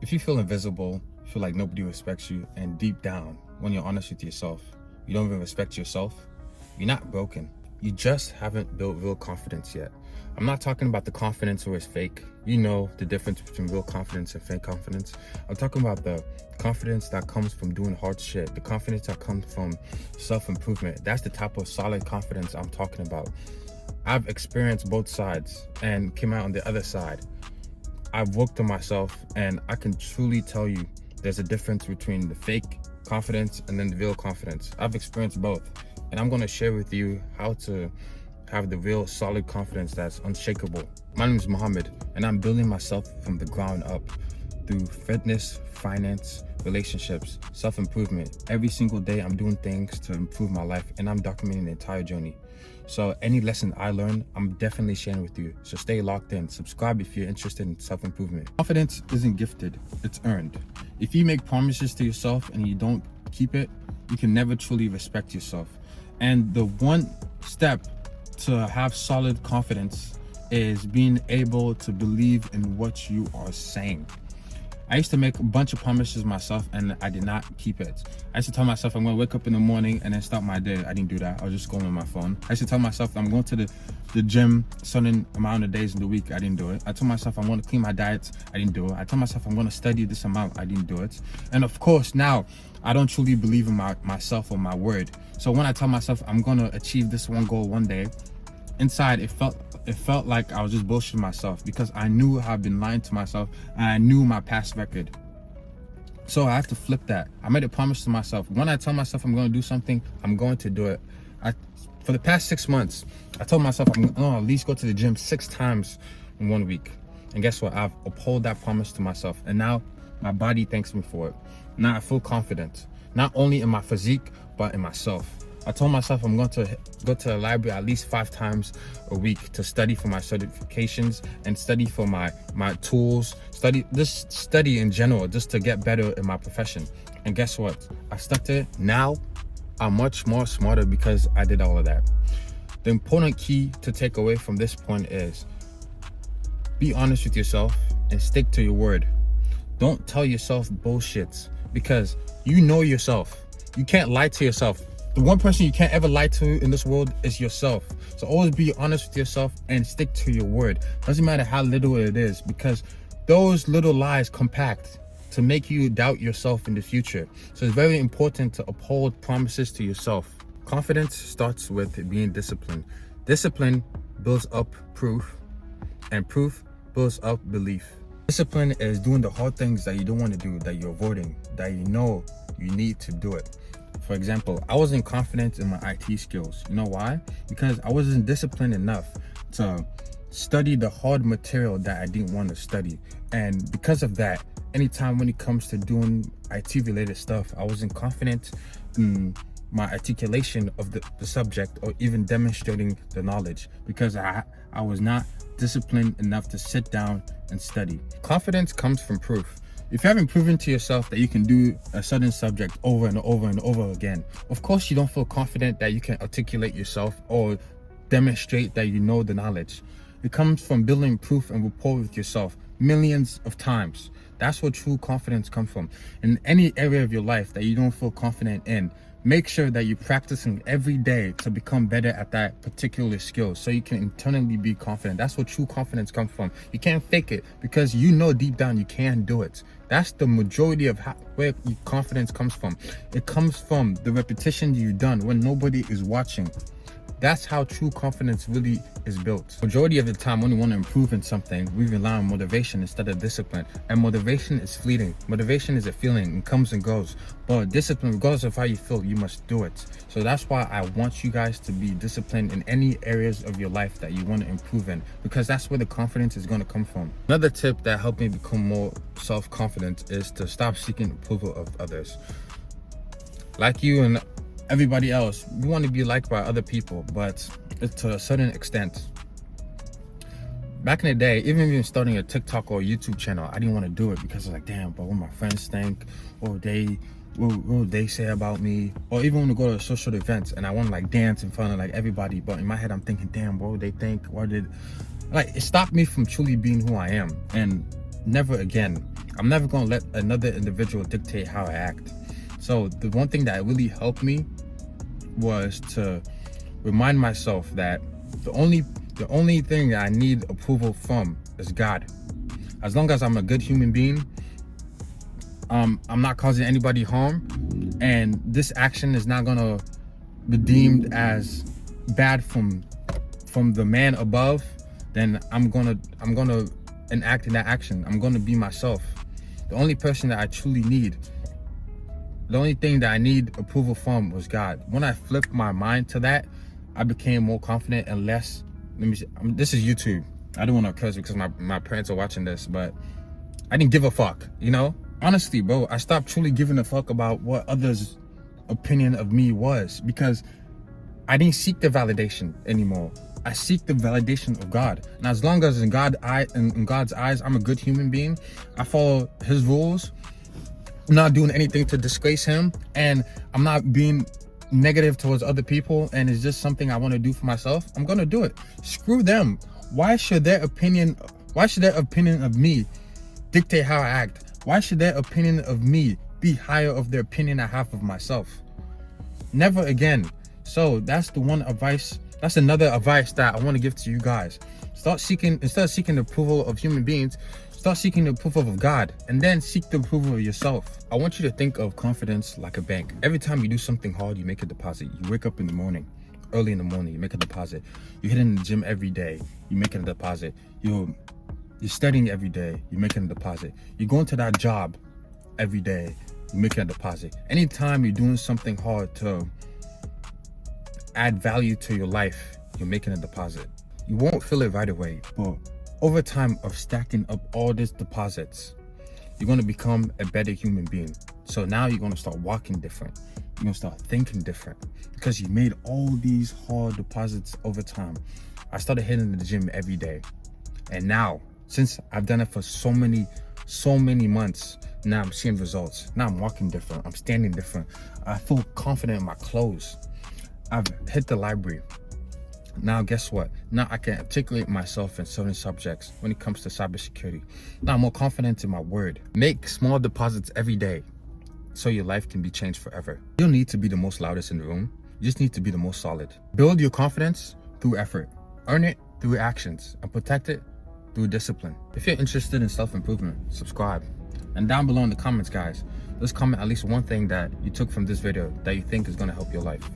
If you feel invisible, feel like nobody respects you, and deep down, when you're honest with yourself, you don't even respect yourself, you're not broken. You just haven't built real confidence yet. I'm not talking about the confidence where it's fake. You know the difference between real confidence and fake confidence. I'm talking about the confidence that comes from doing hard shit, the confidence that comes from self-improvement. That's the type of solid confidence I'm talking about. I've experienced both sides and came out on the other side. I've worked on myself, and I can truly tell you there's a difference between the fake confidence and then the real confidence. I've experienced both, and I'm going to share with you how to have the real solid confidence that's unshakable. My name is Mohammed, and I'm building myself from the ground up through fitness, finance, relationships, self-improvement. Every single day I'm doing things to improve my life, and I'm documenting the entire journey. So any lesson I learned, I'm definitely sharing with you. So stay locked in. Subscribe if you're interested in self-improvement. Confidence isn't gifted, it's earned. If you make promises to yourself and you don't keep it, you can never truly respect yourself. And the one step to have solid confidence is being able to believe in what you are saying. I used to make a bunch of promises myself, and I did not keep it. I used to tell myself I'm going to wake up in the morning and then start my day. I didn't do that. I was just going on my phone. I used to tell myself I'm going to the gym certain amount of days in the week. I didn't do it. I told myself I'm going to clean my diet. I didn't do it. I told myself I'm going to study this amount. I didn't do it. And of course, now I don't truly believe in myself or my word. So when I tell myself I'm going to achieve this one goal one day, inside it felt like I was just bullshitting myself, because I knew I've been lying to myself and I knew my past record. So I have to flip that. I made a promise to myself. When I tell myself I'm going to do something, I'm going to do it. For the past 6 months, I told myself I'm going to at least go to the gym 6 times in 1 week. And guess what? I've upheld that promise to myself. And now my body thanks me for it. Now I feel confident, not only in my physique, but in myself. I told myself I'm going to go to the library at least 5 times a week to study for my certifications and study for my tools, study in general, just to get better in my profession. And guess what? I stuck to it. Now I'm much more smarter because I did all of that. The important key to take away from this point is be honest with yourself and stick to your word. Don't tell yourself bullshits, because you know yourself. You can't lie to yourself. The one person you can't ever lie to in this world is yourself. So always be honest with yourself and stick to your word. Doesn't matter how little it is, because those little lies compact to make you doubt yourself in the future. So it's very important to uphold promises to yourself. Confidence starts with being disciplined. Discipline builds up proof, and proof builds up belief. Discipline is doing the hard things that you don't want to do, that you're avoiding, that you know you need to do it. For example, I wasn't confident in my IT skills. You know why? Because I wasn't disciplined enough to study the hard material that I didn't want to study. And because of that, anytime when it comes to doing IT related stuff, I wasn't confident in my articulation of the subject, or even demonstrating the knowledge, because I was not disciplined enough to sit down and study. Confidence comes from proof. If you haven't proven to yourself that you can do a certain subject over and over and over again, of course you don't feel confident that you can articulate yourself or demonstrate that you know the knowledge. It comes from building proof and rapport with yourself millions of times. That's where true confidence comes from. In any area of your life that you don't feel confident in, make sure that you're practicing every day to become better at that particular skill, so you can internally be confident. That's where true confidence comes from. You can't fake it, because you know deep down you can do it. That's the majority of where your confidence comes from. It comes from the repetition you've done when nobody is watching. That's how true confidence really is built. Majority of the time, when we want to improve in something, we rely on motivation instead of discipline. And motivation is fleeting. Motivation is a feeling, it comes and goes. But discipline, regardless of how you feel, you must do it. So that's why I want you guys to be disciplined in any areas of your life that you want to improve in, because that's where the confidence is going to come from. Another tip that helped me become more self-confident is to stop seeking approval of others. Like you and everybody else, you want to be liked by other people, but to a certain extent. Back in the day, even starting a TikTok or a YouTube channel, I didn't want to do it, because it's like, damn, but what my friends think, or what will they say about me? Or even when we go to social events and I want to like dance in front of like everybody, but in my head I'm thinking, damn, what would they think? It stopped me from truly being who I am. And Never again. I'm never gonna let another individual dictate how I act. So the one thing that really helped me was to remind myself that the only thing that I need approval from is God. As long as I'm a good human being, I'm not causing anybody harm, and this action is not gonna be deemed as bad from the man above, then I'm gonna enact in that action. I'm gonna be myself. The only person that I truly need, the only thing that I need approval from was God. When I flipped my mind to that, I became more confident and less. Let me see, this is YouTube. I don't want to curse because my parents are watching this, but I didn't give a fuck, you know? Honestly, bro, I stopped truly giving a fuck about what others' opinion of me was, because I didn't seek the validation anymore. I seek the validation of God. And as long as in God's eyes, I'm a good human being, I follow his rules, I'm not doing anything to disgrace him, and I'm not being negative towards other people, and it's just something I want to do for myself, I'm gonna do it. Screw them. Why should their opinion of me dictate how I act? Why should their opinion of me be higher of their opinion I have of myself? Never again. So that's the one advice. That's another advice that I want to give to you guys. Instead of seeking the approval of human beings, start seeking the approval of God, and then seek the approval of yourself. I want you to think of confidence like a bank. Every time you do something hard, you make a deposit. You wake up in the morning, early in the morning, you make a deposit. You hit in the gym every day, you make a deposit. You're studying every day, you're making a deposit. You're going to that job every day, you're making a deposit. Anytime you're doing something hard to add value to your life, you're making a deposit. You won't feel it right away, but over time of stacking up all these deposits, you're going to become a better human being. So now you're going to start walking different. You're going to start thinking different because you made all these hard deposits over time. I started hitting the gym every day, and now, since I've done it for so many months, now I'm seeing results. Now I'm walking different. I'm standing different. I feel confident in my clothes. I've hit the library. Now guess what? Now I can articulate myself in certain subjects when it comes to cybersecurity. Now I'm more confident in my word. Make small deposits every day so your life can be changed forever. You don't need to be the most loudest in the room. You just need to be the most solid. Build your confidence through effort. Earn it through actions, and protect it through discipline. If you're interested in self-improvement, subscribe. And down below in the comments, guys, let's comment at least one thing that you took from this video that you think is going to help your life.